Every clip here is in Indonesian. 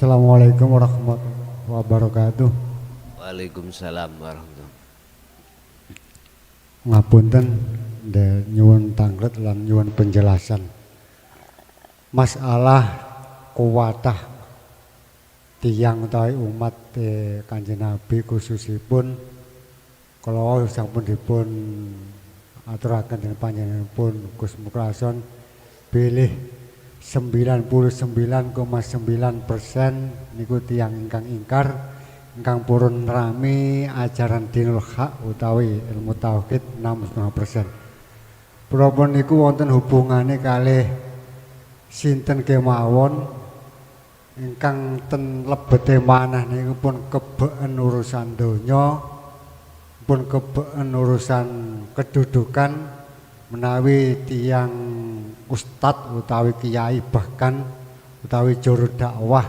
Assalamualaikum warahmatullahi wabarakatuh. Waalaikumsalam warahmatullahi. Ngapunten de nyuwun tanglet lan nyuwun penjelasan. Masalah kuwatah tiyang utawi umat Kanjeng Nabi khususipun kala sampun dipun aturaken dening panjenenganipun Gus Mukrason bilih 99,9% niku tiyang ingkang ingkar, ingkang purun rami ajaran dinul haq utawi ilmu tauhid 6,5%. Punapun niku wonten hubungane kalih sinten kemawon ingkang ten lebete manah niku pun kebeken urusan donya, pun kebeken urusan kedudukan menawi tiyang ustad utawi kiai bahkan utawi juru dakwah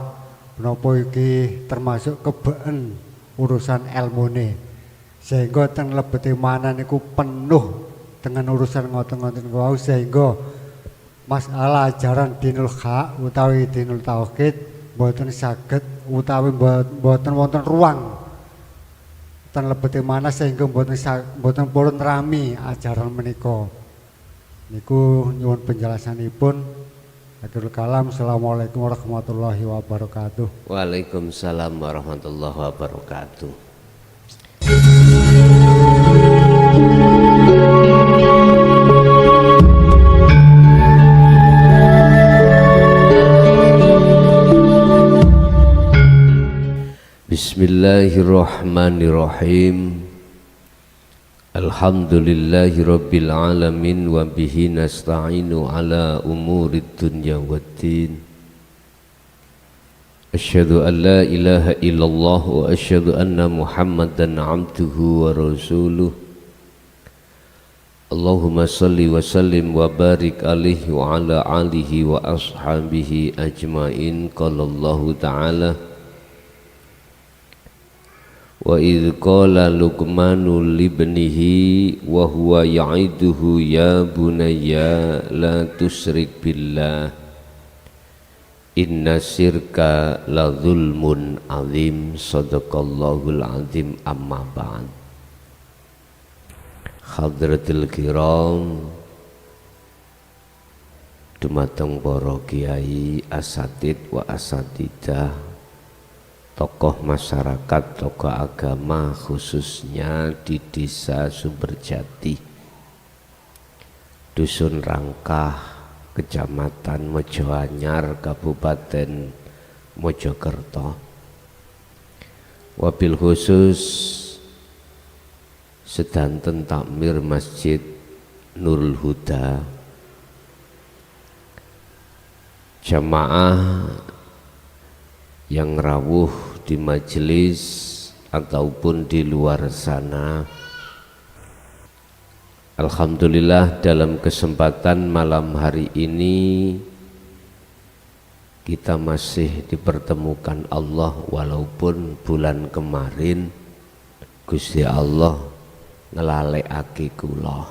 menapa iki termasuk kebeken urusan ilmune sehingga teng lebete manah niku penuh dengan urusan ngoten-ngoten wau sehingga masalah ajaran dinul haq utawi dinul tauhid mboten saged utawi mboten wonten ruang ten lebete manah sehingga mboten purun rami ajaran menika. Niku nyuwun penjelasanipun. Akhirul kalam. Assalamualaikum warahmatullahi wabarakatuh. Waalaikumsalam warahmatullahi wabarakatuh. Bismillahirrahmanirrahim. Alhamdulillahi rabbil alamin wa bihi nasta'inu ala umurid dunya waddin. Asyhadu an la ilaha illallah wa asyhadu anna Muhammadan abduhu wa rasuluh. Allahumma salli wa sallim wa barik alaihi wa ala alihi wa ashabihi ajmain. Qala Allahu ta'ala wa idh qala Luqmanu libnihi wa huwa ya'iduhu ya bunayya la tusyrik billah inna syirka la zulmun azim. Sadaqallahul azim. Amma ba'd. Hadratil kiram, dumateng para kiai, asatid wa asatidah, tokoh masyarakat, tokoh agama khususnya di Desa Sumberjati, Dusun Rangkah, Kecamatan Mojoanyar, Kabupaten Mojokerto. Wabil khusus sedanten takmir Masjid Nurul Huda, jamaah yang rawuh di majelis ataupun di luar sana. Alhamdulillah dalam kesempatan malam hari ini kita masih dipertemukan Allah walaupun bulan kemarin Gusti Allah ngelalekake kula.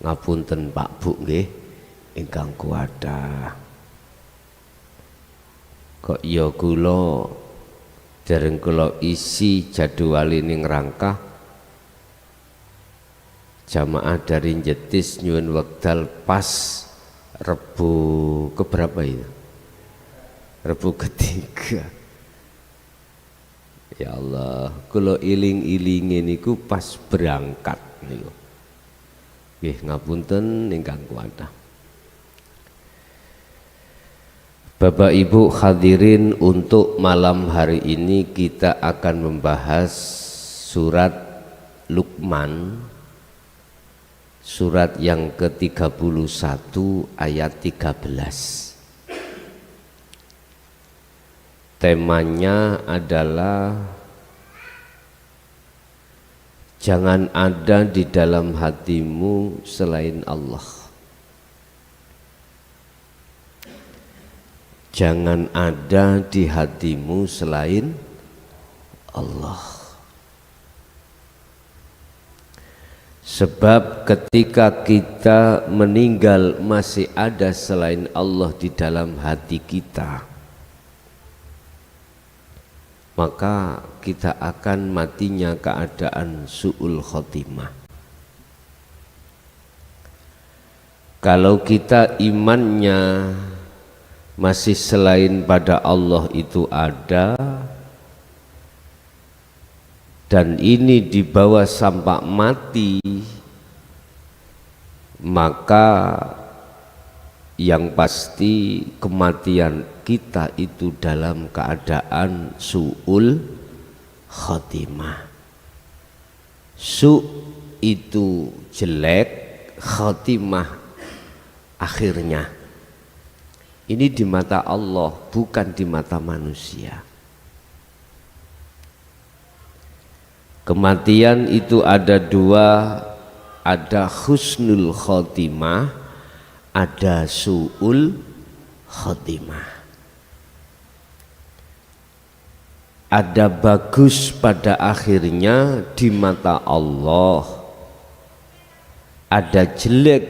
Ngapunten Pak Bu nggih ingkang kuwadah. Kok ya kula dereng kula isi jadwali ning Rangkah, jamaah dari Jetis nyuwun wekdal pas Rebu keberapa itu? Rebu ketiga. Ya Allah, kula iling-ilinge niku pas berangkat niku. Nggih ngapunten ingkang kuwadah. Bapak Ibu hadirin, untuk malam hari ini kita akan membahas surat Luqman, surat yang ke-31 ayat 13. Temanya adalah jangan ada di dalam hatimu selain Allah. Jangan ada di hatimu selain Allah. Sebab ketika kita meninggal masih ada selain Allah di dalam hati kita. maka kita akan matinya keadaan su'ul khotimah. Kalau kita imannya masih selain pada Allah itu ada, dan ini dibawa sampai mati, maka yang pasti kematian kita itu dalam keadaan su'ul khotimah. Su' itu jelek, khotimah akhirnya. Ini di mata Allah, bukan di mata manusia. Kematian itu ada dua, ada husnul khotimah, ada su'ul khotimah. Ada bagus pada akhirnya di mata Allah, ada jelek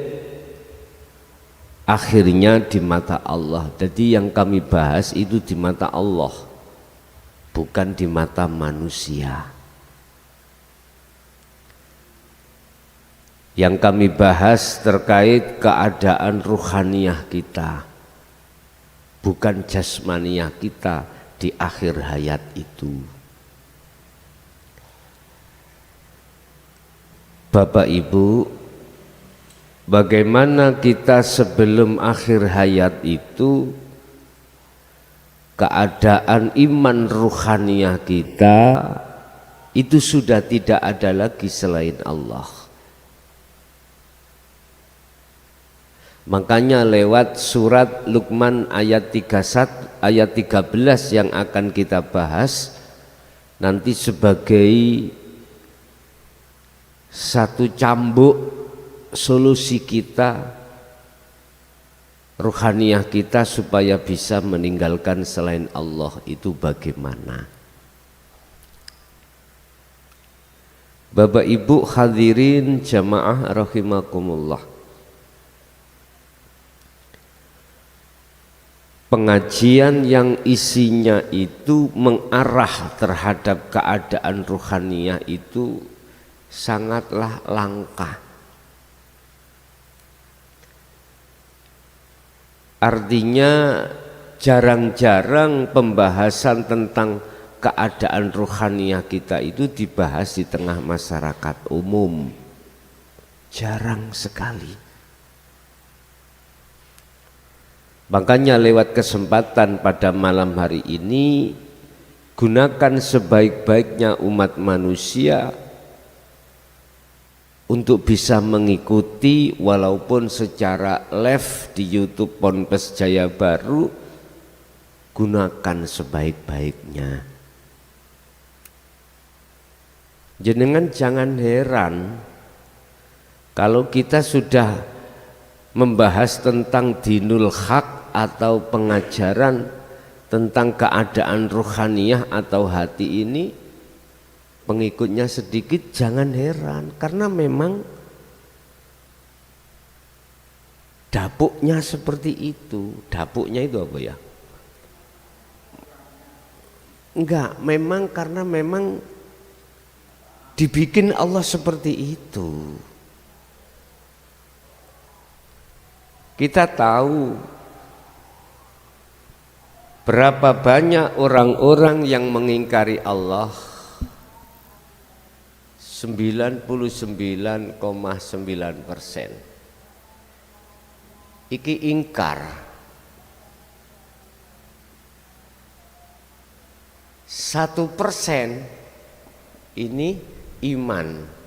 akhirnya di mata Allah. Jadi yang kami bahas itu di mata Allah, bukan di mata manusia. Yang kami bahas terkait keadaan ruhaniyah kita, bukan jasmaniyah kita di akhir hayat itu. Bapak Ibu, bagaimana kita sebelum akhir hayat itu keadaan iman ruhaniyah kita itu sudah tidak ada lagi selain Allah. Makanya lewat surat Luqman ayat 31, ayat 13 yang akan kita bahas nanti sebagai satu cambuk solusi kita, ruhaniyah kita supaya bisa meninggalkan selain Allah itu bagaimana. Bapak Ibu hadirin jamaah rahimakumullah, pengajian yang isinya itu mengarah terhadap keadaan ruhaniyah itu sangatlah langka. Artinya jarang-jarang pembahasan tentang keadaan ruhaniyah kita itu dibahas di tengah masyarakat umum. Jarang sekali. Makanya lewat kesempatan pada malam hari ini, gunakan sebaik-baiknya umat manusia untuk bisa mengikuti walaupun secara live di YouTube Ponpes Jaya Baru, gunakan sebaik-baiknya. Jenengan jangan heran kalau kita sudah membahas tentang dinul haq atau pengajaran tentang keadaan ruhaniyah atau hati ini, pengikutnya sedikit, jangan heran karena memang dapuknya seperti itu. Dapuknya itu apa ya? Enggak, memang karena memang dibikin Allah seperti itu. Kita tahu berapa banyak orang-orang yang mengingkari Allah. 99,9%. Iki ingkar. 1% ini iman.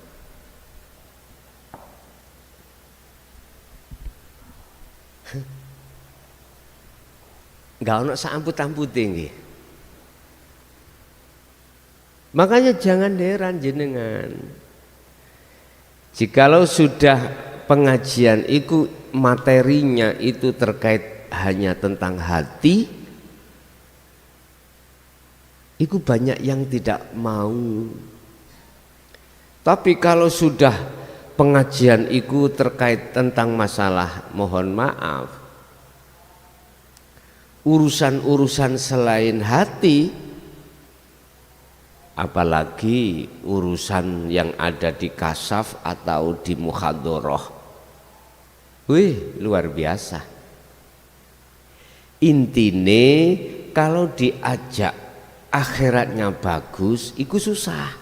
Enggak ono samput-ampute nggih. Makanya jangan heran jenengan. Jikalau sudah pengajian itu materinya itu terkait hanya tentang hati, itu banyak yang tidak mau. Tapi kalau sudah pengajian itu terkait tentang masalah, mohon maaf, urusan-urusan selain hati, apalagi urusan yang ada di kasaf atau di muhadharah. Wih, luar biasa. Intine kalau diajak akhiratnya bagus, iku susah.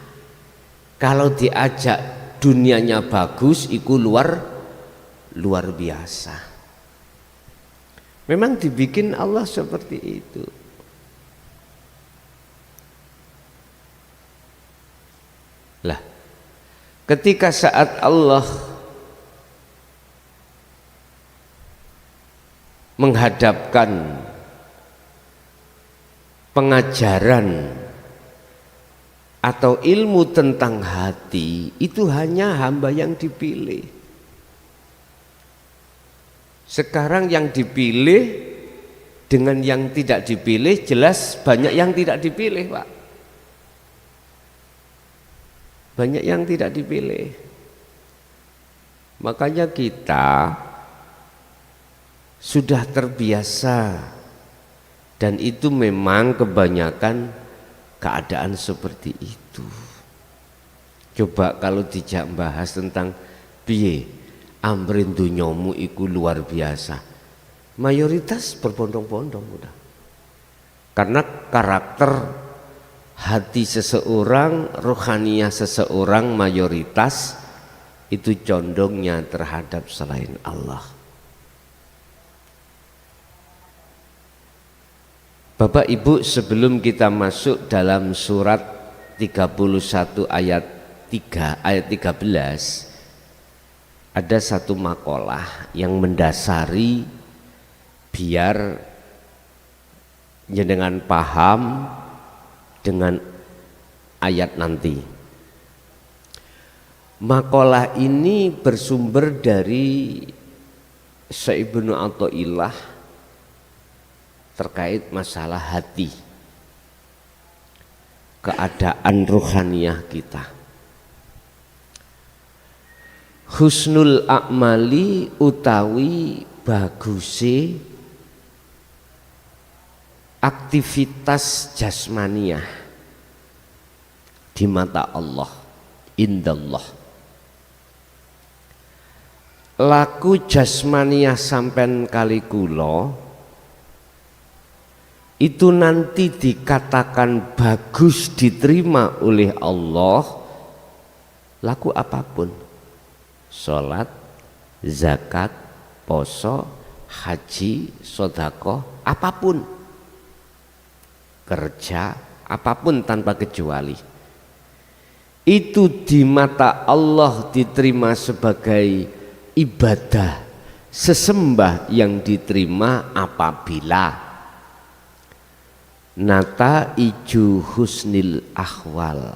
Kalau diajak dunianya bagus, iku luar biasa. Memang dibikin Allah seperti itu. Lah, ketika saat Allah menghadapkan pengajaran atau ilmu tentang hati, itu hanya hamba yang dipilih. Sekarang yang dipilih dengan yang tidak dipilih, jelas banyak yang tidak dipilih, Pak. Banyak yang tidak dipilih. Makanya kita sudah terbiasa, dan itu memang kebanyakan keadaan seperti itu. Coba kalau dijak bahas tentang piye amrin dunyomu iku luar biasa, mayoritas berbondong-bondong udah. Karena karakter hati seseorang, rohaniah seseorang mayoritas itu condongnya terhadap selain Allah. Bapak Ibu, sebelum kita masuk dalam surat 31 ayat 13, ada satu makalah yang mendasari biar jenengan paham dengan ayat nanti. Makalah ini bersumber dari Syekh Ibnu Athaillah terkait masalah hati, keadaan ruhaniah kita. Husnul a'mali utawi baguse aktivitas jasmaniah di mata Allah, indallah. Laku jasmaniah sampean kali kula itu nanti dikatakan bagus, diterima oleh Allah, laku apapun, sholat, zakat, poso, haji, sodako, apapun, kerja, apapun tanpa kecuali, itu di mata Allah diterima sebagai ibadah, sesembah yang diterima apabila nata iju husnil ahwal,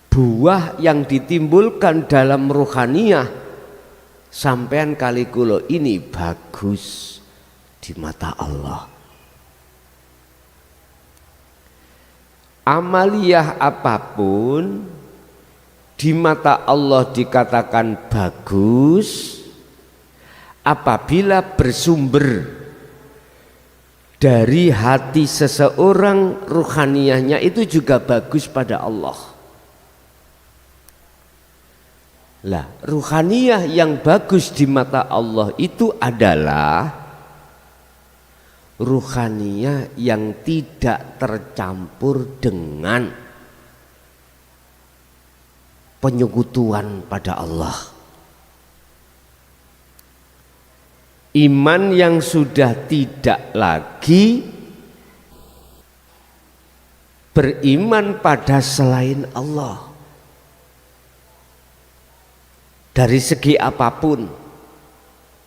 buah yang ditimbulkan dalam ruhaniyah sampean kali kulo ini bagus di mata Allah. Amaliyah apapun di mata Allah dikatakan bagus apabila bersumber dari hati seseorang, ruhaniyahnya itu juga bagus pada Allah. Lah, ruhaniyah yang bagus di mata Allah itu adalah ruhaniyah yang tidak tercampur dengan penyekutuan pada Allah. Iman yang sudah tidak lagi beriman pada selain Allah dari segi apapun,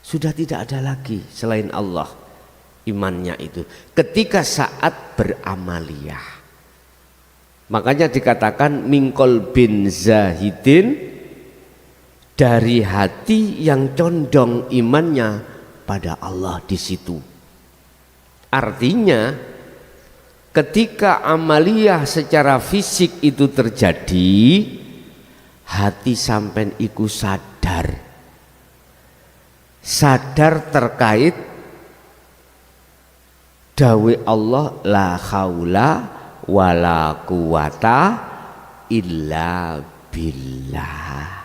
sudah tidak ada lagi selain Allah imannya itu ketika saat beramaliyah. Makanya dikatakan mingkol bin zahidin, dari hati yang condong imannya pada Allah di situ. Artinya ketika amaliyah secara fisik itu terjadi, hati sampean iku sadar terkait dawe Allah la haula wala quwata illa billah.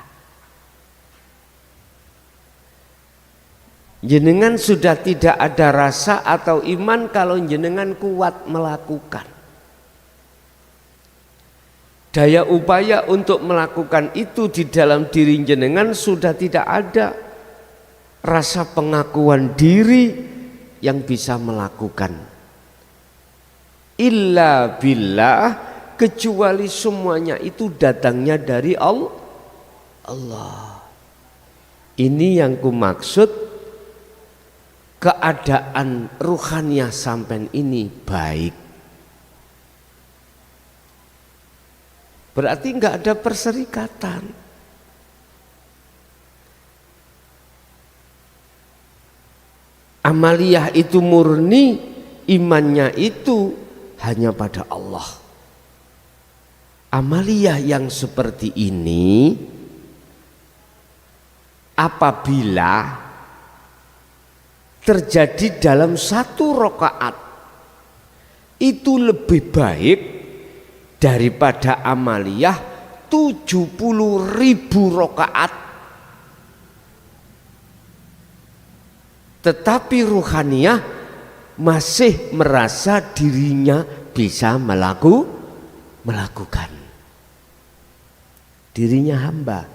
Jenengan sudah tidak ada rasa atau iman kalau jenengan kuat melakukan. Daya upaya untuk melakukan itu di dalam diri jenengan sudah tidak ada. Rasa pengakuan diri yang bisa melakukan. Illa billah, kecuali semuanya itu datangnya dari Allah. Ini yang ku maksud, keadaan ruhaniyah sampean ini baik. Berarti enggak ada perserikatan. Amaliyah itu murni, imannya itu hanya pada Allah. Amaliyah yang seperti ini apabila terjadi dalam satu rakaat itu lebih baik daripada amaliyah 70.000 rakaat. Tetapi ruhaniyah masih merasa dirinya bisa melakukan. Dirinya hamba.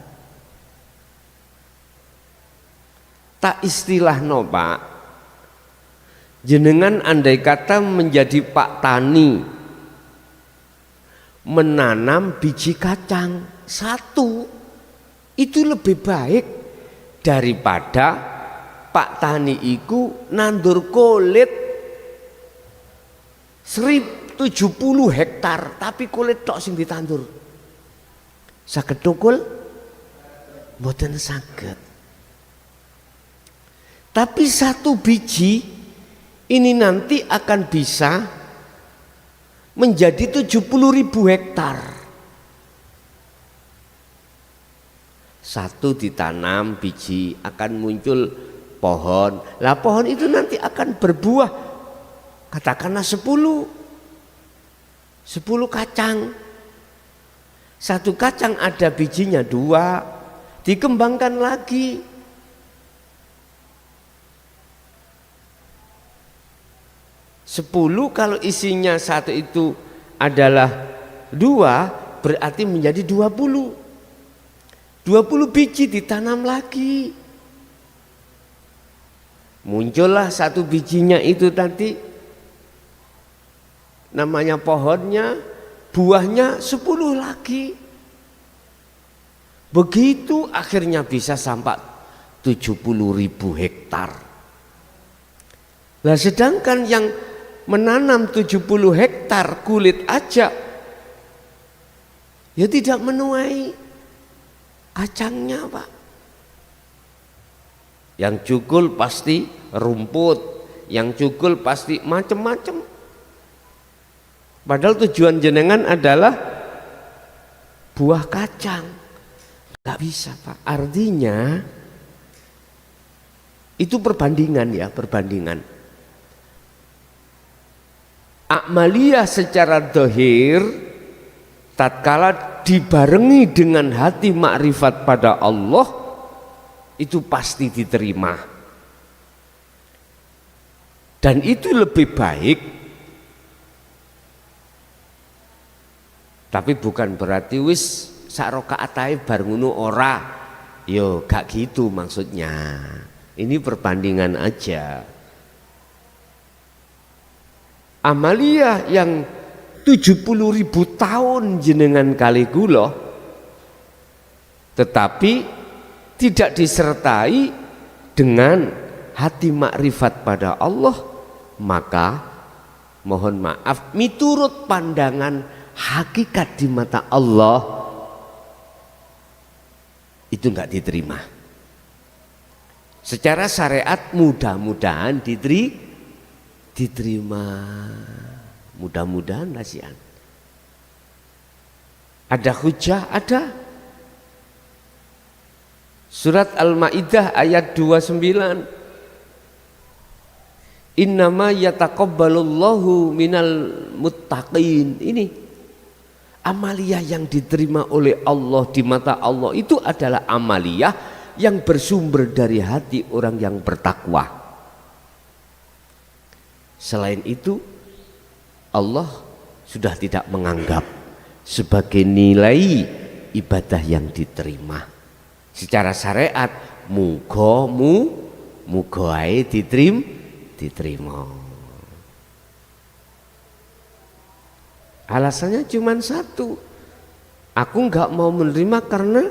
Tak istilah no Pak, jenengan andai kata menjadi Pak Tani, menanam biji kacang satu, itu lebih baik daripada Pak Tani iku nandur kulit 70 hektar tapi kulit tok sing ditandur. Saged tukul? Mboten saged. Tapi satu biji ini nanti akan bisa menjadi 70.000 hektar. Satu ditanam biji akan muncul pohon. Lah pohon itu nanti akan berbuah katakanlah 10 kacang. Satu kacang ada bijinya 2, dikembangkan lagi. Sepuluh kalau isinya satu itu adalah 2, berarti menjadi 20. 20 biji ditanam lagi. Muncullah satu bijinya itu nanti namanya pohonnya, buahnya 10 lagi. Begitu akhirnya bisa sampai 70.000 hektar. Nah sedangkan yang menanam 70 hektar kulit aja ya tidak menuai kacangnya Pak. Yang cukul pasti rumput, yang cukul pasti macam-macam. Padahal tujuan jenengan adalah buah kacang. Gak bisa Pak. Artinya itu perbandingan ya, perbandingan. Amaliyah secara zahir tatkala dibarengi dengan hati makrifat pada Allah itu pasti diterima. Dan itu lebih baik. Tapi bukan berarti wis sak rakaat ae bar ngono ora. Yo gak gitu maksudnya. Ini perbandingan aja. Amaliyah yang 70.000 tahun jenengan kali kula tetapi tidak disertai dengan hati makrifat pada Allah, maka mohon maaf miturut pandangan hakikat di mata Allah itu enggak diterima. Secara syariat mudah-mudahan diterima. Mudah-mudahan kasihan. Ada hujah? Ada. Surat Al-Maidah ayat 29. Innama yataqabbalullahu minal muttaqin. Ini amalia yang diterima oleh Allah di mata Allah itu adalah amalia yang bersumber dari hati orang yang bertakwa. Selain itu Allah sudah tidak menganggap sebagai nilai ibadah yang diterima. Secara syariat muga ae diterima. Alasannya cuma satu, aku nggak mau menerima karena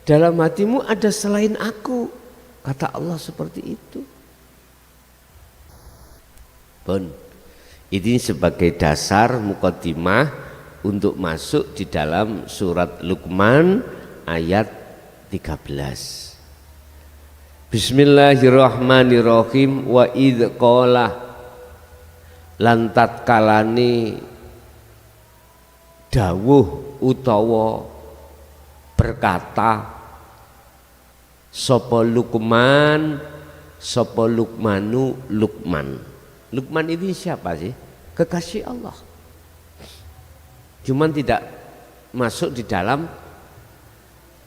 dalam hatimu ada selain aku, kata Allah seperti itu. Pun ini sebagai dasar muqaddimah untuk masuk di dalam surat Luqman ayat 13. Bismillahirrahmanirrahim. Wa idh qala lan tatkalane dawuh utawa berkata sapa Luqman, sapa Luqmanu, Luqman. Luqman ini siapa sih? Kekasih Allah. Cuman tidak masuk di dalam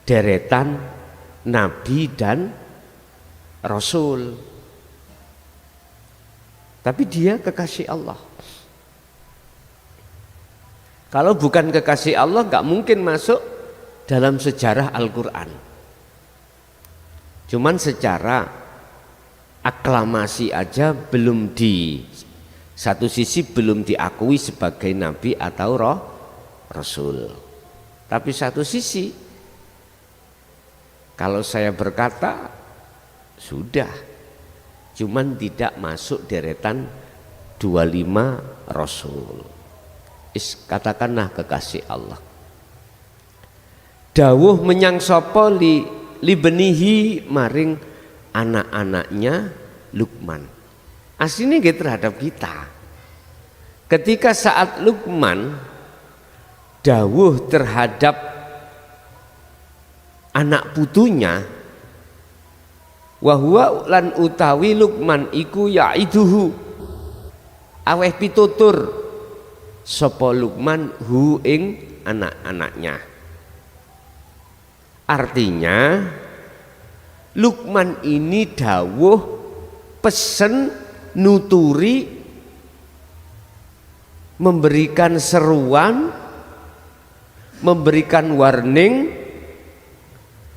deretan nabi dan rasul. Tapi dia kekasih Allah. Kalau bukan kekasih Allah nggak mungkin masuk dalam sejarah Al-Quran. Cuman secara aklamasi aja belum di satu sisi belum diakui sebagai nabi atau rasul. Tapi satu sisi kalau saya berkata sudah, cuman tidak masuk deretan 25 rasul. Katakanlah kekasih Allah. Dawuh menyang sapa li benihi maring anak-anaknya Luqman. Aslinya gitu terhadap kita. Ketika saat Luqman dawuh terhadap anak putunya, wahwa lan utawi Luqman iku yaiduhu aweh pitutur sapa Luqman hu ing anak-anaknya. Artinya Luqman ini dawuh pesen nuturi memberikan seruan, memberikan warning,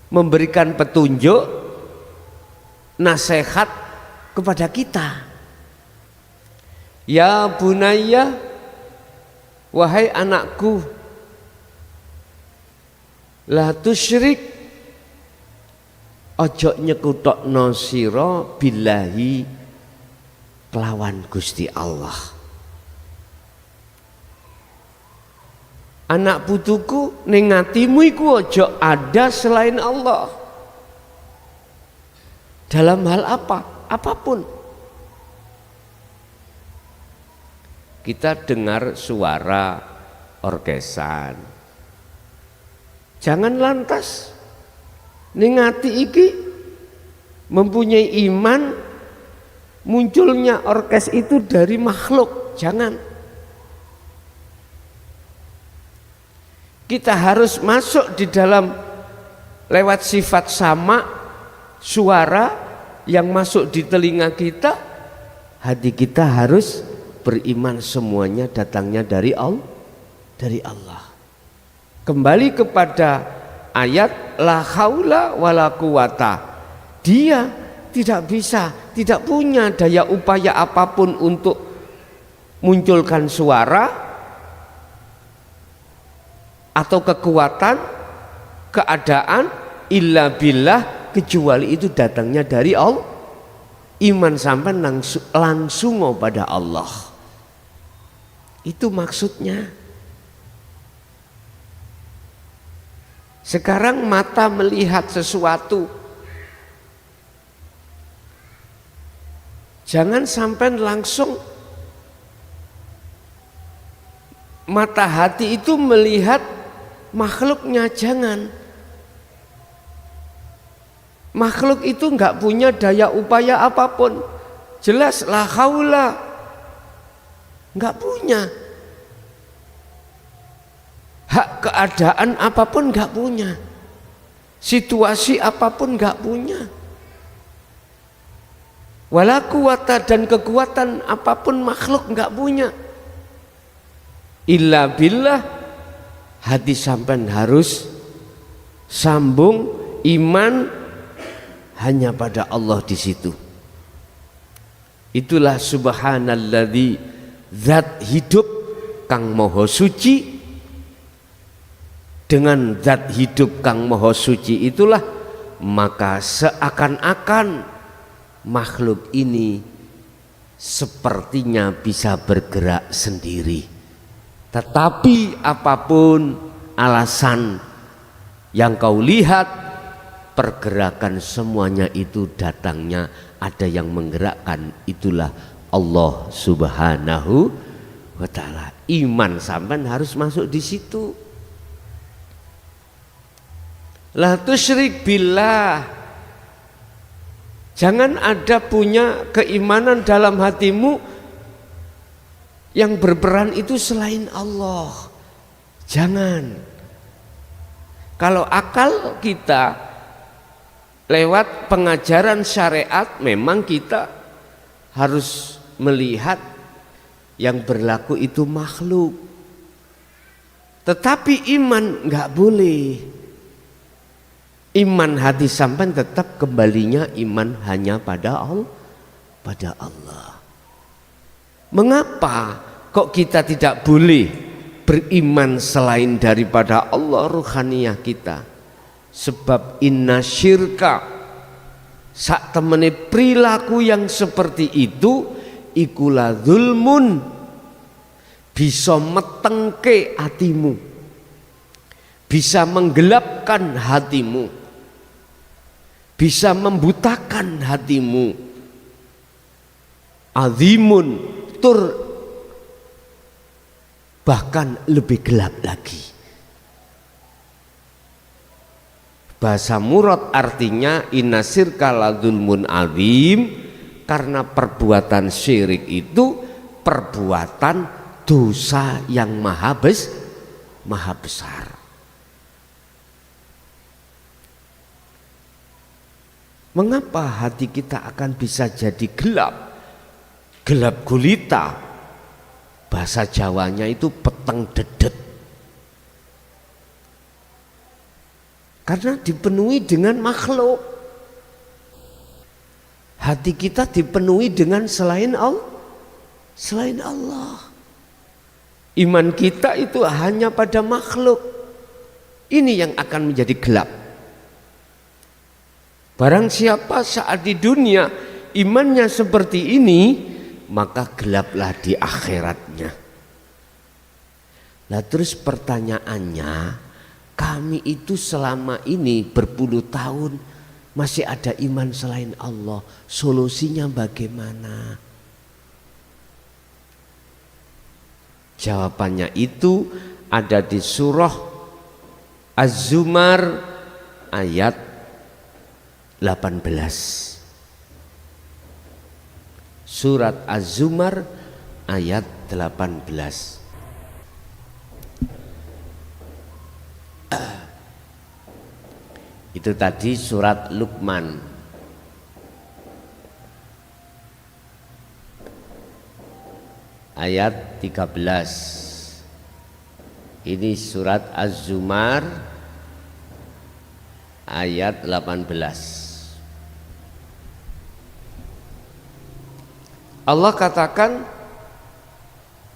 memberikan petunjuk, nasihat kepada kita. Ya bunayya, wahai anakku, la tusyrik, ojo nyekutokno sira billahi kelawan Gusti Allah. Anak putuku ning atimu iku ojo ada selain Allah. Dalam hal apa? Apapun. Kita dengar suara orkesan, jangan lantas ning ati iki mempunyai iman munculnya orkes itu dari makhluk. Jangan. Kita harus masuk di dalam lewat sifat sama suara yang masuk di telinga kita. Hati kita harus beriman semuanya datangnya dari Allah. Kembali kepada ayat la haula wala quwata. Dia tidak bisa, tidak punya daya upaya apapun untuk munculkan suara atau kekuatan, keadaan illa billah, kecuali itu datangnya dari Allah. Iman sampai langsung pada Allah. Itu maksudnya. Sekarang mata melihat sesuatu, jangan sampai langsung mata hati itu melihat makhluknya. Jangan. Makhluk itu enggak punya daya upaya apapun. jelas la haula, nggak punya. Hak keadaan apapun nggak punya, situasi apapun nggak punya. Wala quwata, dan kekuatan apapun makhluk nggak punya. Illa billah, hati sampean harus sambung iman hanya pada Allah di situ. Itulah subhanalladzi, zat hidup kang moho suci. Dengan zat hidup kang moho suci itulah maka seakan-akan makhluk ini sepertinya bisa bergerak sendiri. Tetapi apapun alasan yang kau lihat, pergerakan semuanya itu datangnya ada yang menggerakkan, itulah Allah Subhanahu wa ta'ala. Iman sampean harus masuk di situ. La tusyrik billah, jangan ada punya keimanan dalam hatimu yang berperan itu selain Allah. Jangan. Kalau akal kita lewat pengajaran syariat, memang kita harus melihat yang berlaku itu makhluk. Tetapi iman nggak boleh. Iman hati sampai tetap kembalinya iman hanya pada Allah. Mengapa kok kita tidak boleh beriman selain daripada Allah ruhaniyah kita? Sebab inna syirka, sak temene perilaku yang seperti itu ikulah zulmun, bisa metengke hatimu, bisa menggelapkan hatimu, bisa membutakan hatimu. Azimun, tur bahkan lebih gelap lagi. Bahasa murad artinya inna syirka la zulmun azim, karena perbuatan syirik itu perbuatan dosa yang maha besar. Mengapa hati kita akan bisa jadi gelap? Gelap gulita. Bahasa Jawanya itu peteng dedet. Karena dipenuhi dengan makhluk. Hati kita dipenuhi dengan selain Allah. Iman kita itu hanya pada makhluk. Ini yang akan menjadi gelap. Barang siapa saat di dunia imannya seperti ini, maka gelaplah di akhiratnya. Nah terus pertanyaannya, kami itu selama ini berpuluh tahun masih ada iman selain Allah, solusinya bagaimana? Jawabannya itu ada di surah Az-Zumar ayat 18. Surat Az-Zumar ayat 18. Itu tadi surat Luqman. Ayat 13. Ini surat Az-Zumar ayat 18. Allah katakan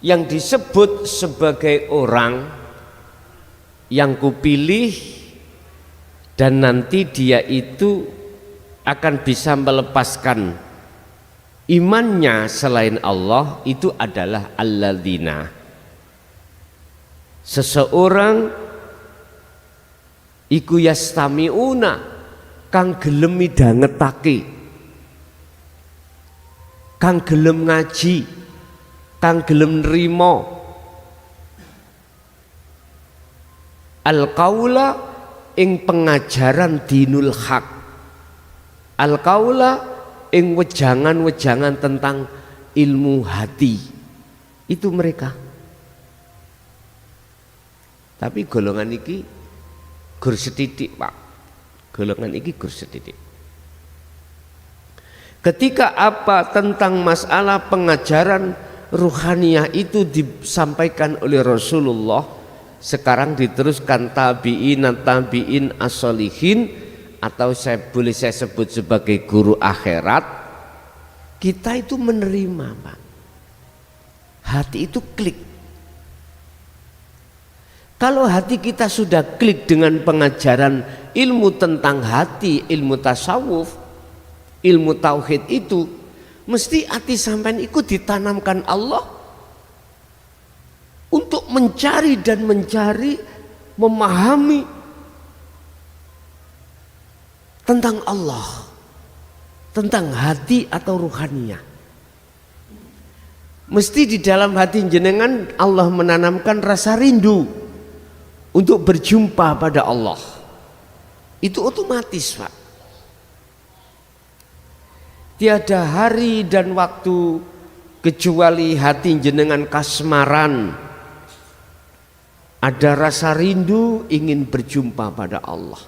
yang disebut sebagai orang yang kupilih dan nanti dia itu akan bisa melepaskan imannya selain Allah itu adalah alladzina, seseorang iku yastami'una kang gelem midhangetake, kang gelem ngaji, kang gelem nrimo al-qaula ing pengajaran dinul haq. Al-qaula ing wejangan-wejangan tentang ilmu hati. Itu mereka. Tapi golongan iki gur setitik, Pak. Golongan iki gur setitik. Ketika apa tentang masalah pengajaran ruhaniyah itu disampaikan oleh Rasulullah, sekarang diteruskan tabi'in as-solihin, atau boleh saya sebut sebagai guru akhirat. Kita itu menerima, Pak. Hati itu klik. Kalau hati kita sudah klik dengan pengajaran ilmu tentang hati, ilmu tasawuf, ilmu tauhid itu, mesti hati sampean ikut ditanamkan Allah untuk mencari dan memahami tentang Allah, tentang hati atau ruhaniyah. Mesti di dalam hati jenengan Allah menanamkan rasa rindu untuk berjumpa pada Allah. Itu otomatis, Pak. Tiada hari dan waktu kecuali hati jenengan kasmaran, ada rasa rindu ingin berjumpa pada Allah.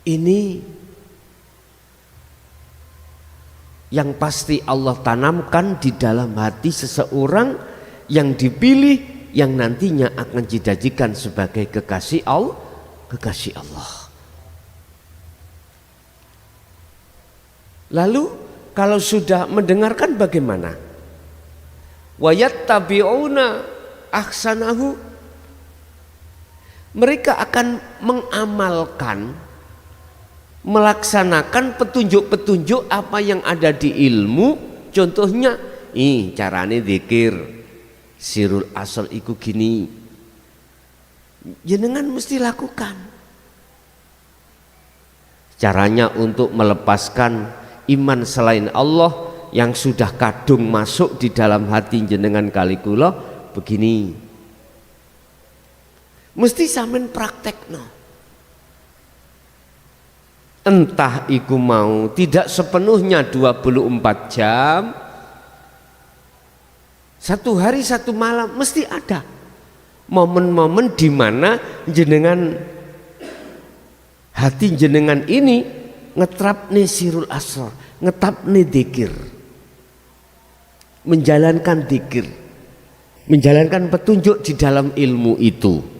Ini yang pasti Allah tanamkan di dalam hati seseorang yang dipilih, yang nantinya akan dijadikan sebagai kekasih Allah. Lalu kalau sudah mendengarkan bagaimana? Wayattabi'una ahsanahu. Mereka akan mengamalkan, melaksanakan petunjuk-petunjuk apa yang ada di ilmu. Contohnya, carane zikir sirul asal iku gini. Jenengan mesti lakukan. Caranya untuk melepaskan iman selain Allah yang sudah kadung masuk di dalam hati jenengan kali kula begini. Mesti sampean praktekno. Entah iku mau tidak sepenuhnya 24 jam, satu hari satu malam, mesti ada momen-momen di mana jenengan, hati jenengan ini ngetrapne sirul asrar, ngetapne dzikir, menjalankan dzikir, menjalankan petunjuk di dalam ilmu itu.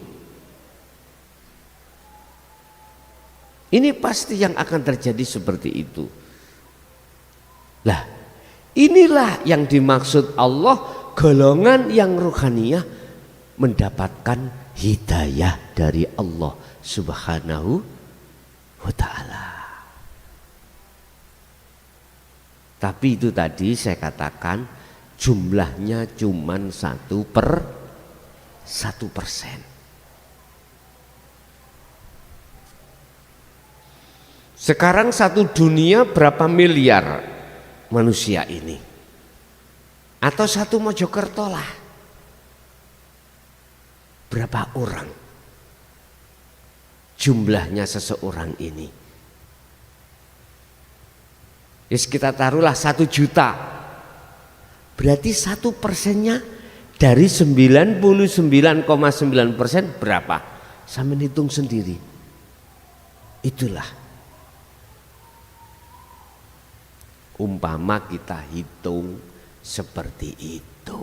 Ini pasti yang akan terjadi seperti itu. Lah, inilah yang dimaksud Allah, golongan yang ruhaniyah mendapatkan hidayah dari Allah Subhanahu wa ta'ala. Tapi itu tadi saya katakan jumlahnya cuman 1%. Sekarang satu dunia berapa miliar manusia ini? Atau satu Mojokerto lah, berapa orang jumlahnya seseorang ini? Yes, kita taruhlah 1 juta. Berarti 1%-nya dari 99,9% berapa? Saya menghitung sendiri. Itulah. Umpama kita hitung seperti itu.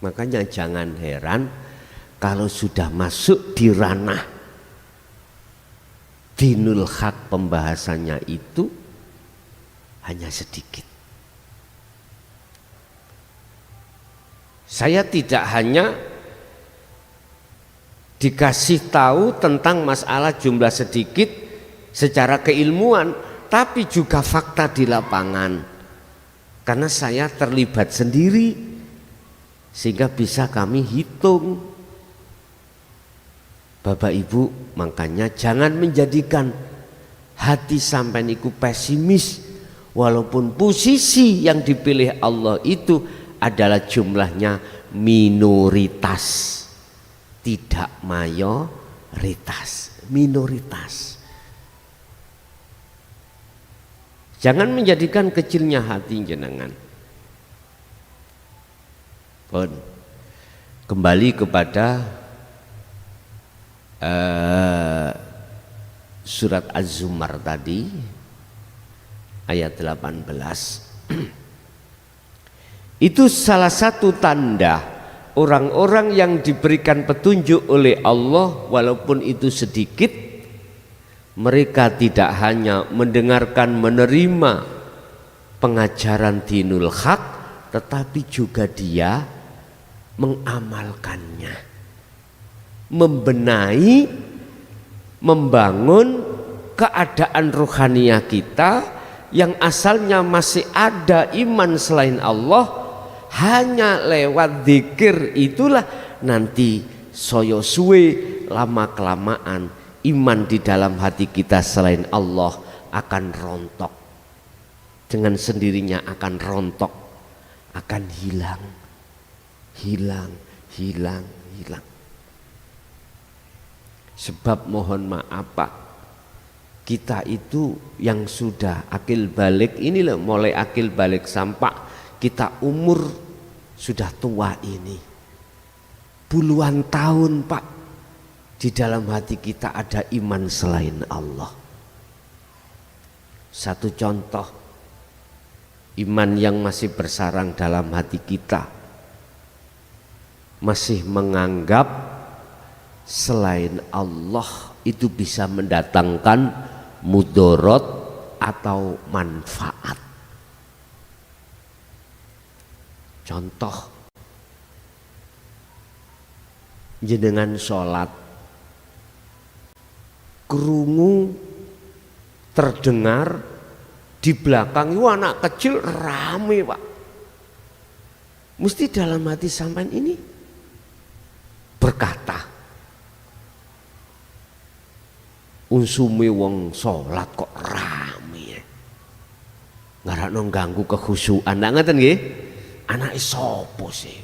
Makanya jangan heran kalau sudah masuk di ranah dinul haq, pembahasannya itu hanya sedikit. Saya tidak hanya dikasih tahu tentang masalah jumlah sedikit secara keilmuan, tapi juga fakta di lapangan, karena saya terlibat sendiri sehingga bisa kami hitung. Bapak Ibu, makanya jangan menjadikan hati sampai niku pesimis, walaupun posisi yang dipilih Allah itu adalah jumlahnya minoritas, tidak mayoritas. minoritas. Jangan menjadikan kecilnya hati jenengan. Pun kembali kepada surat Az-Zumar tadi ayat 18. Itu salah satu tanda orang-orang yang diberikan petunjuk oleh Allah, walaupun itu sedikit, mereka tidak hanya mendengarkan, menerima pengajaran dinul haq, tetapi juga dia mengamalkannya, membenahi, membangun keadaan rohaniah kita yang asalnya masih ada iman selain Allah. Hanya lewat zikir itulah nanti soyo suwe lama kelamaan iman di dalam hati kita selain Allah akan rontok, dengan sendirinya akan rontok, akan hilang. Sebab mohon maaf Pak, kita itu yang sudah akil balik ini loh, mulai akil balik sampai kita umur sudah tua ini, puluhan tahun Pak, di dalam hati kita ada iman selain Allah. Satu contoh iman yang masih bersarang dalam hati kita, masih menganggap selain Allah itu bisa mendatangkan mudorot atau manfaat. Contoh, jenengan sholat, krungu terdengar di belakang itu anak kecil rame Pak. Mesti dalam hati sampean ini berkata, unsume wong sholat kok rame ya, ngarakno ganggu kekhusyukan. Ndak ngeten nggih? Anak sopo sih?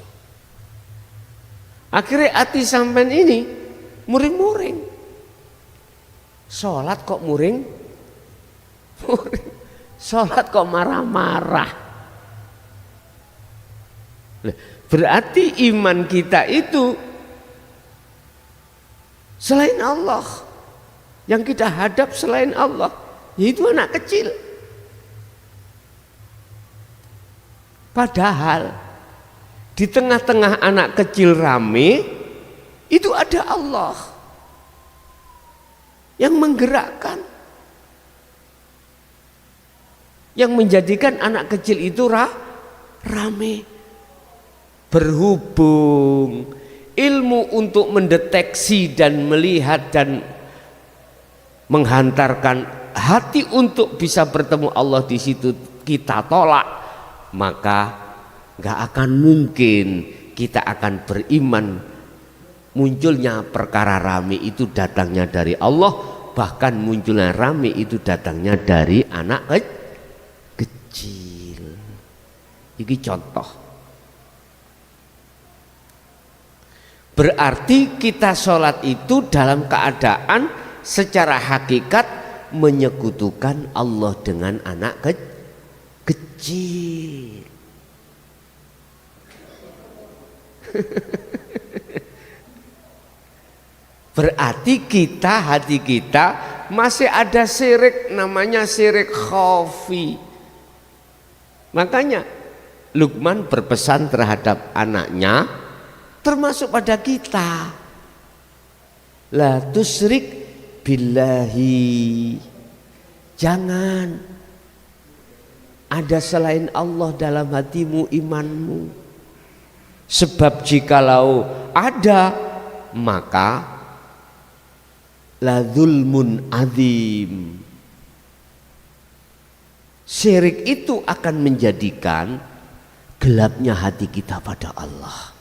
Akhirnya hati sampean ini muring-muring. Sholat kok muring? Sholat kok marah-marah? Berarti iman kita itu selain Allah, yang kita hadap selain Allah, yaitu anak kecil. Padahal di tengah-tengah anak kecil rame itu ada Allah yang menggerakkan, yang menjadikan anak kecil itu rame. Berhubung ilmu untuk mendeteksi dan melihat dan menghantarkan hati untuk bisa bertemu Allah di situ kita tolak, maka gak akan mungkin kita akan beriman. Munculnya perkara rame itu datangnya dari Allah, bahkan munculnya rame itu datangnya dari anak kecil. Ini contoh. Berarti kita sholat itu dalam keadaan secara hakikat menyekutukan Allah dengan anak kecil. Berarti kita, hati kita masih ada syirik, namanya syirik khafi. Makanya Luqman berpesan terhadap anaknya, termasuk pada kita, la tusyrik billahi, jangan ada selain Allah dalam hatimu, imanmu. Sebab jikalau ada, maka la zulmun azim, syirik itu akan menjadikan gelapnya hati kita pada Allah.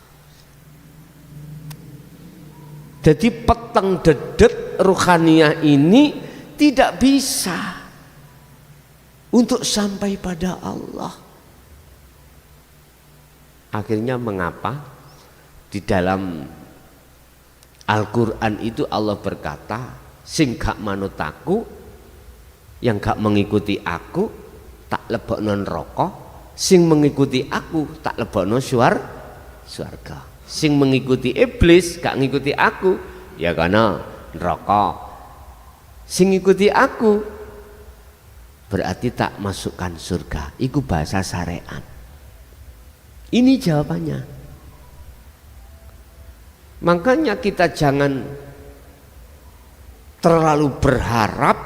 Jadi peteng dedet ruhaniah ini tidak bisa untuk sampai pada Allah. Akhirnya mengapa di dalam Al-Quran itu Allah berkata, sing gak manut aku, yang gak mengikuti aku tak lebokno neraka, sing mengikuti aku tak lebokno swarga. Sing mengikuti iblis gak ngikuti aku ya kana neraka. Sing ngikuti aku berarti tak masukkan surga. Iku bahasa syariat. Ini jawabannya. Makanya kita jangan terlalu berharap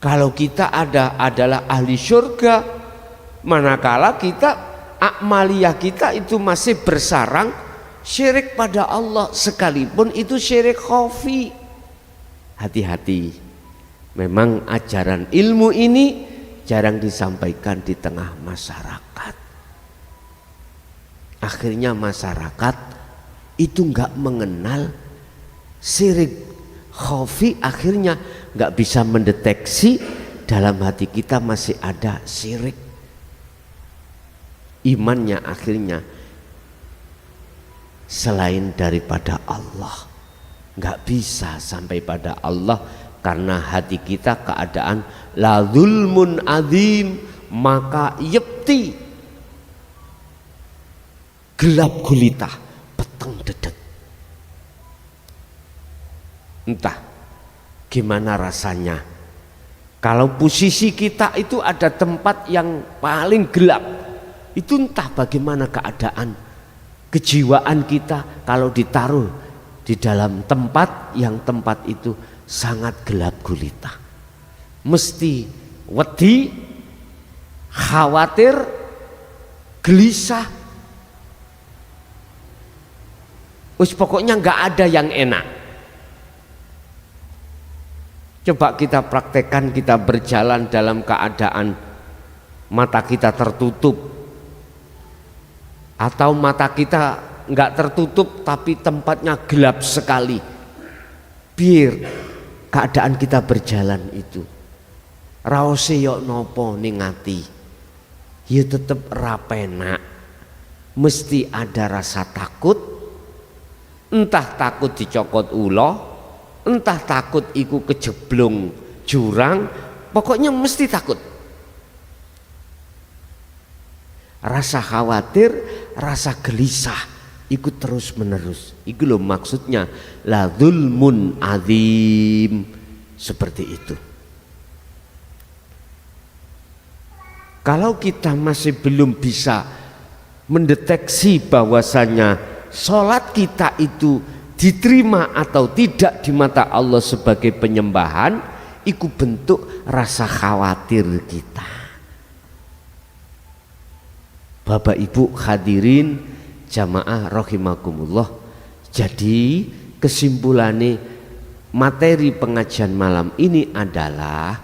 kalau kita adalah ahli surga, manakala kita amaliyah kita itu masih bersarang syirik pada Allah, sekalipun itu syirik khafi. Hati-hati. Memang ajaran ilmu ini jarang disampaikan di tengah masyarakat. Akhirnya masyarakat itu nggak mengenal syirik khafi, akhirnya nggak bisa mendeteksi dalam hati kita masih ada syirik. Imannya akhirnya selain daripada Allah, nggak bisa sampai pada Allah. Karena hati kita keadaan la zulmun azim, maka yepti gelap gulita peteng dedet. Entah gimana rasanya kalau posisi kita itu ada tempat yang paling gelap, itu entah bagaimana keadaan kejiwaan kita kalau ditaruh di dalam tempat yang tempat itu sangat gelap gulita, mesti wedi, khawatir, gelisah, pokoknya nggak ada yang enak. Coba kita praktekkan, kita berjalan dalam keadaan mata kita tertutup, atau mata kita nggak tertutup tapi tempatnya gelap sekali. Biar keadaan kita berjalan itu raose yo nopo ning ati ya tetep rapenak, mesti ada rasa takut, entah takut dicokot ulo, entah takut iku kejeblong jurang, pokoknya mesti takut. Rasa khawatir, rasa gelisah ikut terus menerus. Itu loh maksudnya la zulmun azim, seperti itu. Kalau kita masih belum bisa mendeteksi bahwasanya sholat kita itu diterima atau tidak di mata Allah sebagai penyembahan, itu bentuk rasa khawatir kita. Bapak Ibu hadirin jamaah rahimakumullah. Jadi kesimpulannya materi pengajian malam ini adalah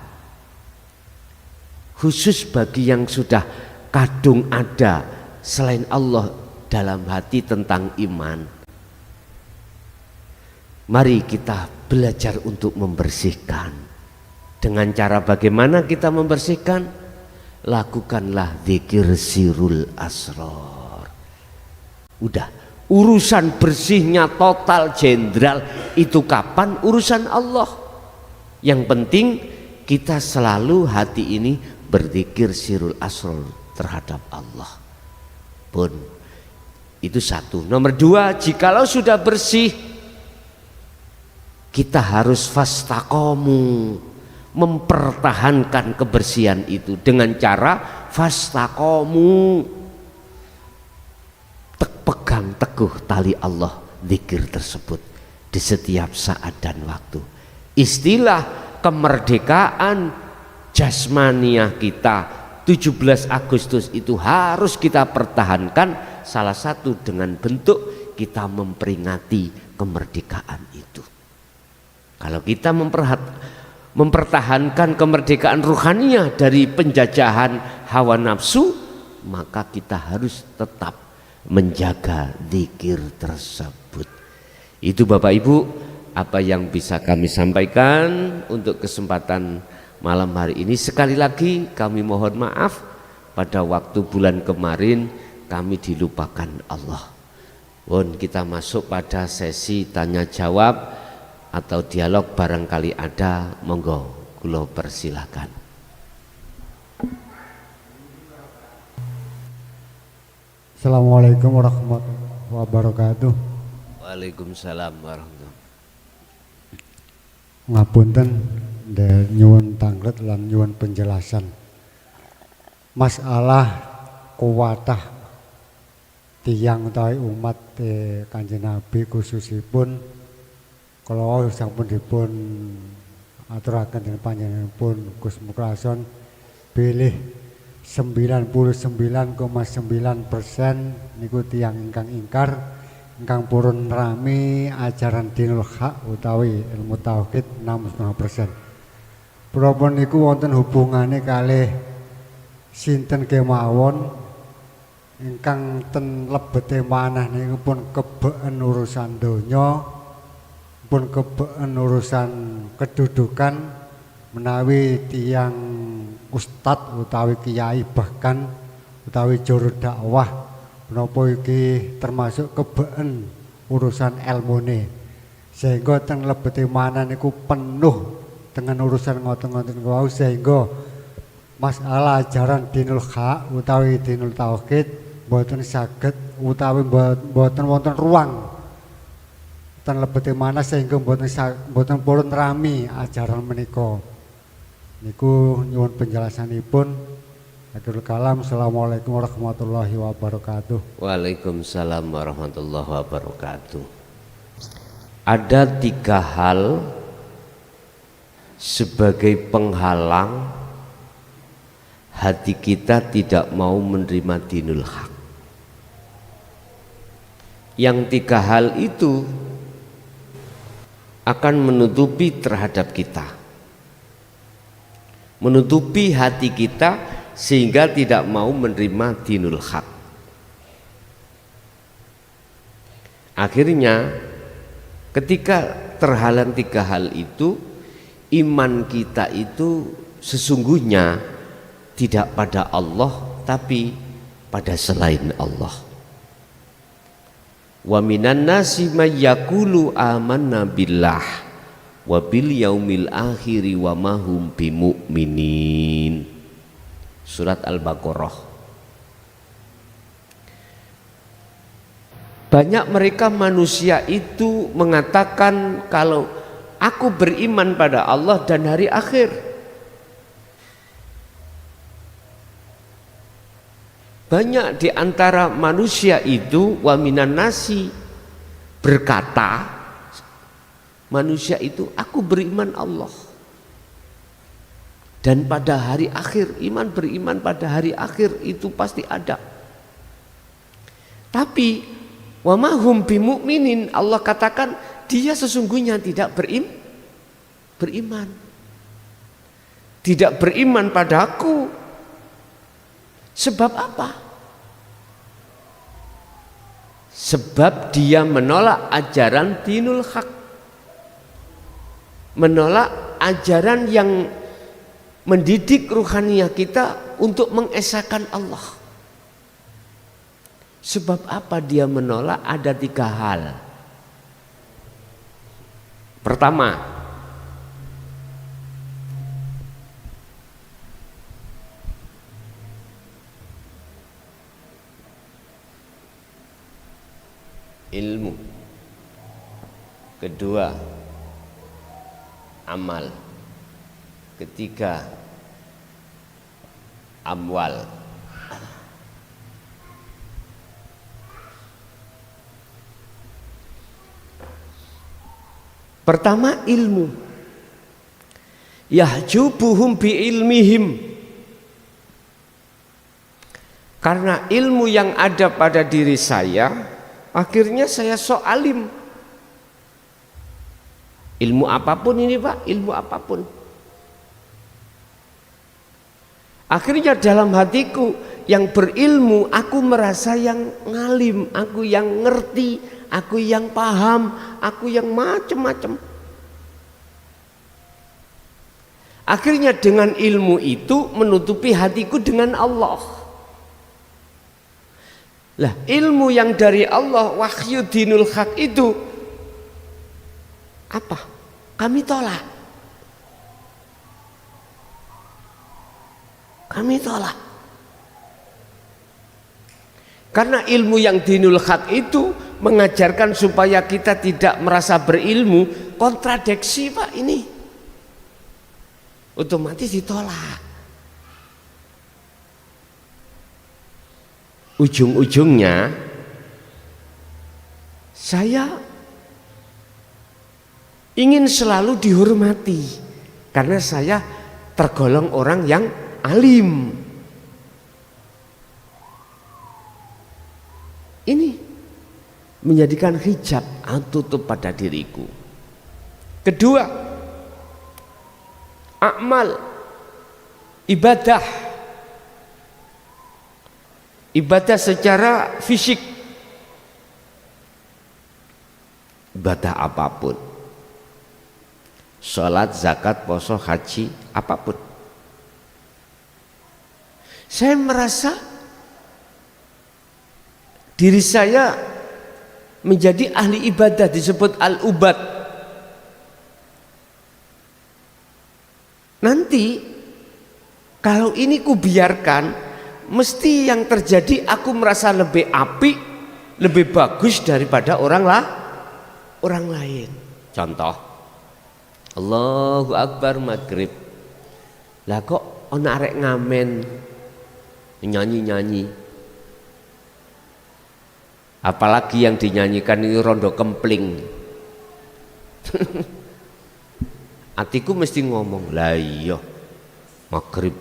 khusus bagi yang sudah kadung ada selain Allah dalam hati tentang iman. Mari kita belajar untuk membersihkan. Dengan cara bagaimana kita membersihkan? Lakukanlah zikir sirul asrar. Udah, urusan bersihnya total jenderal itu kapan? Urusan Allah. Yang penting kita selalu hati ini berzikir sirul asrar terhadap Allah. Pun itu satu. Nomor dua, jikalau sudah bersih, kita harus fastaqomu, mempertahankan kebersihan itu dengan cara fastaqomu, pegang teguh tali Allah, zikir tersebut di setiap saat dan waktu. Istilah kemerdekaan jasmaniah kita 17 Agustus itu harus kita pertahankan, salah satu dengan bentuk kita memperingati kemerdekaan itu. Kalau kita mempertahankan kemerdekaan ruhaniah dari penjajahan hawa nafsu, maka kita harus tetap menjaga zikir tersebut. Itu Bapak Ibu apa yang bisa kami sampaikan untuk kesempatan malam hari ini. Sekali lagi kami mohon maaf pada waktu bulan kemarin kami dilupakan Allah. Kita masuk pada sesi tanya jawab atau dialog barangkali ada, monggo kula persilakan. Assalamualaikum warahmatullahi wabarakatuh. Waalaikumsalam warahmatullahi. Ngapunten nyuwun tanglet lan nyuwun penjelasan. Masalah kuwatah tiyang utawi umat Kanjeng Nabi khususipun kalau sampun dipun aturaken dening panjenenganipun Gus Mukrason bilih 99,9% niku tiyang ingkang ingkar, ingkang purun rami ajaran dinul haq utawi ilmu tauhid 65%. Punapa niku wonten hubungane kalih sinten kemawon ingkang ten lebete manah niku pun kebeken urusan donya, pun kebeken urusan kedudukan, menawi tiyang ustad utawi kiai bahkan utawi juru dakwah menapa iki termasuk kebeken urusan ilmune, sehingga ten lebete manah niku penuh dengan urusan ngoten-ngoten wau, sehingga masalah ajaran dinul haq utawi dinul tauhid mboten saged utawi mboten wonten ruang ten lebete manah, sehingga mboten purun rami ajaran menika. Niku nyuwun penjelasanipun. Akhirul kalam. Assalamualaikum warahmatullahi wabarakatuh. Waalaikumsalam warahmatullahi wabarakatuh. Ada 3 hal sebagai penghalang hati kita tidak mau menerima dinul haq. Yang 3 hal itu akan menutupi terhadap kita, menutupi hati kita sehingga tidak mau menerima dinul haq. Akhirnya ketika terhalang 3 hal itu, iman kita itu sesungguhnya tidak pada Allah tapi pada selain Allah. Wa minan nasi may yaqulu amanna billah wa bil yaumil akhiri wa ma hum bimu'minin. Surat Al-Baqarah. Banyak mereka manusia itu mengatakan kalau aku beriman pada Allah dan hari akhir. Banyak di antara manusia itu wa minan nasi berkata, manusia itu aku beriman Allah dan pada hari akhir, beriman pada hari akhir itu pasti ada. Tapi wa ma hum bimu'minin, Allah katakan dia sesungguhnya tidak beriman. Tidak beriman padaku. Sebab apa? Sebab dia menolak ajaran dinul haq, menolak ajaran yang mendidik ruhaniyah kita untuk mengesahkan Allah. Sebab apa dia menolak? Ada 3 hal. Pertama, ilmu. Kedua, amal. Ketiga, amwal. Pertama, ilmu. Yahjubuhum bi ilmihim. Karena ilmu yang ada pada diri saya, akhirnya saya sok alim. Ilmu apapun ini Pak, ilmu apapun. Akhirnya dalam hatiku yang berilmu, aku merasa yang ngalim, aku yang ngerti, aku yang paham, aku yang macam-macam. Akhirnya dengan ilmu itu menutupi hatiku dengan Allah. Lah, ilmu yang dari Allah, wahyu dinul haq itu apa? Kami tolak. Kami tolak. Karena ilmu yang dinul haq itu mengajarkan supaya kita tidak merasa berilmu, kontradiksi Pak ini. Otomatis ditolak. Ujung-ujungnya saya ingin selalu dihormati karena saya tergolong orang yang alim. Ini menjadikan hijab tutup pada diriku. Kedua, amal ibadah. Ibadah secara fisik. Ibadah apapun. Salat, zakat, puasa, haji, apapun. Saya merasa diri saya menjadi ahli ibadah, disebut al-ubad. Nanti kalau ini kubiarkan, mesti yang terjadi aku merasa lebih apik, lebih bagus daripada orang lain. Contoh, Allahu Akbar maghrib. Lah kok ana arek ngamen nyanyi-nyanyi. Apalagi yang dinyanyikan itu rondo kempling. Atiku mesti ngomong, lah iya maghrib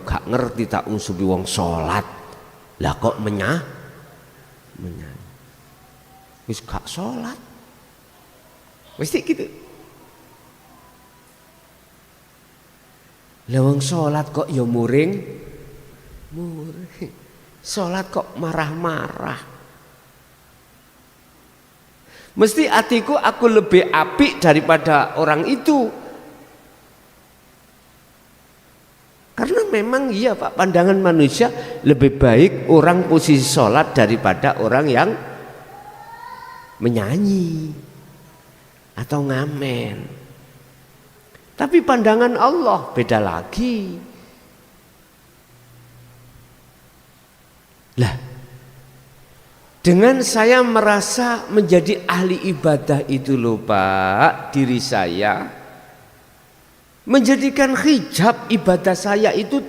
gak ngerti tak unsubi wong sholat. Lah kok menyanyi. Wis gak sholat. Mesti gitu. Lah wong sholat kok ya muring. Sholat kok marah-marah. Mesti hatiku aku lebih apik daripada orang itu. Karena memang iya Pak, pandangan manusia lebih baik orang posisi sholat daripada orang yang menyanyi atau ngamen. Tapi pandangan Allah beda lagi. Lah, dengan saya merasa menjadi ahli ibadah itu loh Pak, diri saya menjadikan hijab ibadah saya itu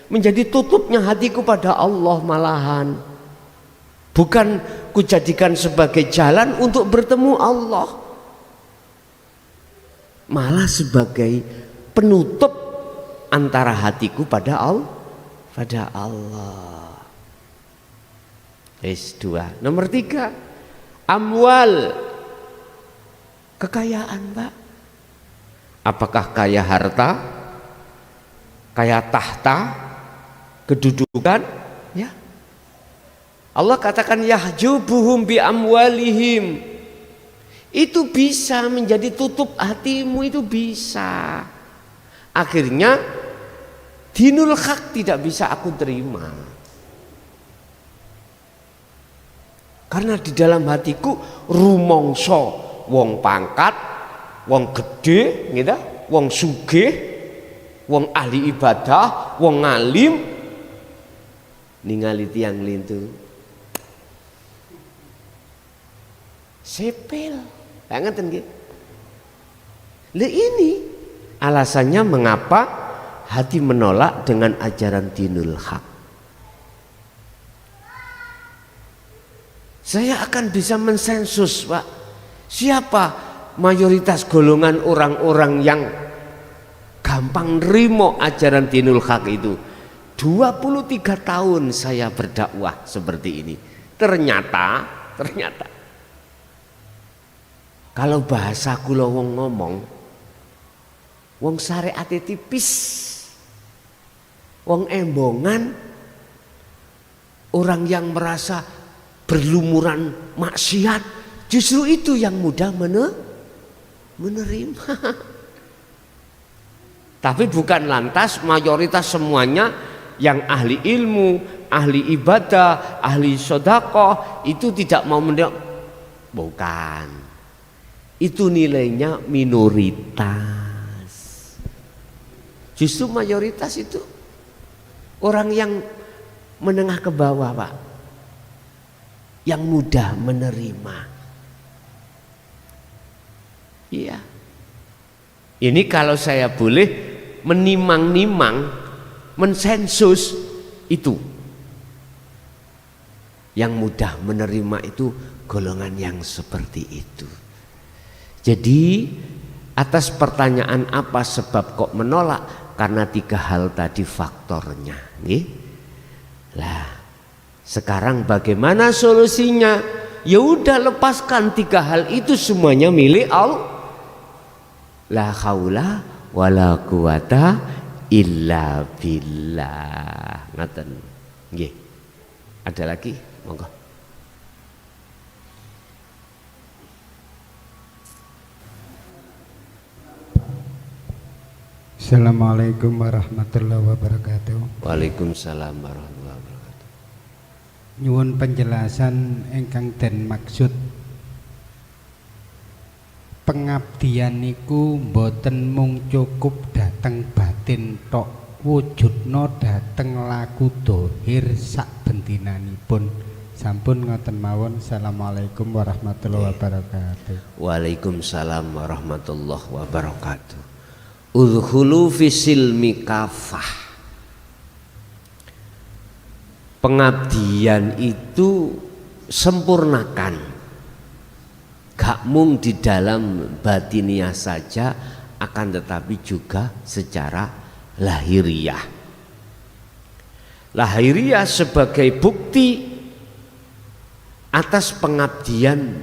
menjadi tutupnya hatiku pada Allah malahan. Bukan kujadikan sebagai jalan untuk bertemu Allah, malah sebagai penutup antara hatiku pada Allah. S2. Nomor 3, amwal, kekayaan Pak. Apakah kaya harta, kaya tahta, kedudukan? Ya. Allah katakan yahjubuhum bi amwalihim. Itu bisa menjadi tutup hatimu, itu bisa. Akhirnya dinul haq tidak bisa aku terima. Karena di dalam hatiku rumongso wong pangkat, wong gede, gitu, wong sugih, wong ahli ibadah, wong ngalim, ningali tiang lintu, sepel, banget kan gitu. Ini alasannya mengapa hati menolak dengan ajaran dinul haq. Saya akan bisa mensensus Pak, siapa mayoritas golongan orang-orang yang gampang nerimo ajaran dinul haq itu. 23 tahun saya berdakwah seperti ini. Ternyata kalau bahasa kula wong ngomong, wong syariate tipis, wong embongan, orang yang merasa berlumuran maksiat, justru itu yang mudah menerima. Tapi bukan lantas mayoritas semuanya yang ahli ilmu, ahli ibadah, ahli sedekah itu tidak mau menerima. Bukan. itu nilainya minoritas. Justru mayoritas itu orang yang menengah ke bawah, Pak, yang mudah menerima. Iya. Ini kalau saya boleh menimang-nimang, mensensus itu. Yang mudah menerima itu golongan yang seperti itu. Jadi atas pertanyaan apa sebab kok menolak? Karena 3 hal tadi faktornya. Lah, sekarang bagaimana solusinya? Ya udah, lepaskan 3 hal itu, semuanya milik Allah. La haula wala quwata illa billah. Ngaten. Nggih. Ada lagi? Monggo. Assalamualaikum warahmatullahi wabarakatuh. Waalaikumsalam warahmatullahi wabarakatuh. Nyuwun penjelasan ingkang den maksud pengabdian niku mboten mung cukup dateng batin tok, wujudna dateng laku dohir sak bendinanipun. Sampun ngoten mawon. Assalamualaikum warahmatullahi wabarakatuh. Waalaikumsalam warahmatullahi wabarakatuh. Udkhulu fisilmi kafah. Pengabdian itu sempurnakan, gak mung di dalam batiniah saja, akan tetapi juga secara lahiriah. Lahiriah sebagai bukti atas pengabdian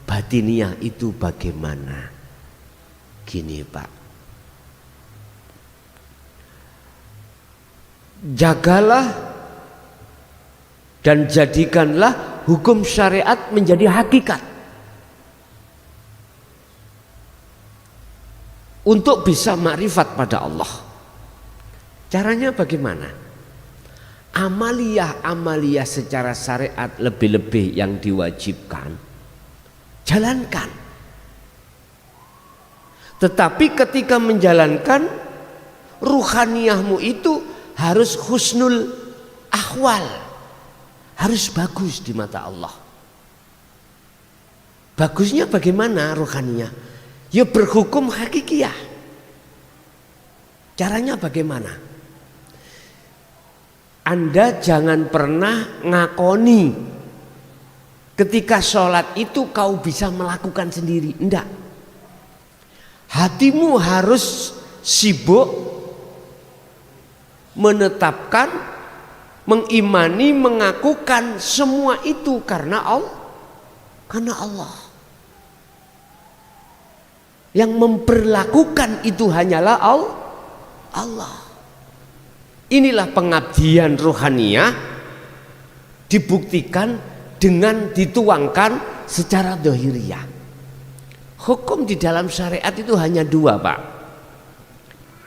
batiniah itu bagaimana. Gini Pak, jagalah dan jadikanlah hukum syariat menjadi hakikat untuk bisa makrifat pada Allah. Caranya bagaimana? Amaliyah secara syariat lebih-lebih yang diwajibkan, jalankan. Tetapi ketika menjalankan, ruhaniyahmu itu harus husnul ahwal, harus bagus di mata Allah. Bagusnya bagaimana ruhaniyah? Ya berhukum hakikiyah. Caranya bagaimana? Anda jangan pernah ngakoni ketika sholat itu kau bisa melakukan sendiri. Enggak. Hatimu harus sibuk menetapkan, mengimani, mengakukan semua itu karena Allah. Karena Allah. Yang memperlakukan itu hanyalah Allah. Inilah pengabdian rohaniyah dibuktikan dengan dituangkan secara dohiriyah. Hukum di dalam syariat itu hanya 2 Pak.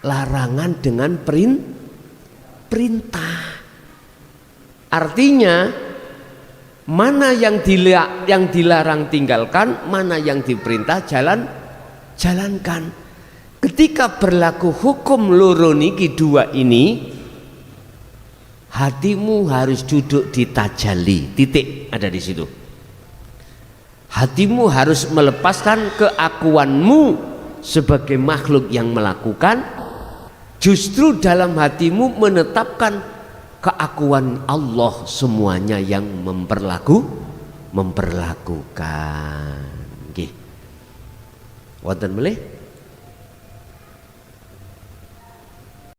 Larangan dengan perintah. Artinya mana yang dilarang tinggalkan, mana yang diperintah jalankan. Ketika berlaku hukum loro niki 2 ini, hatimu harus duduk di tajalli, titik ada di situ. Hatimu harus melepaskan keakuanmu sebagai makhluk yang melakukan, justru dalam hatimu menetapkan keakuan Allah semuanya yang memperlakukan. Nggih. Wonten melih?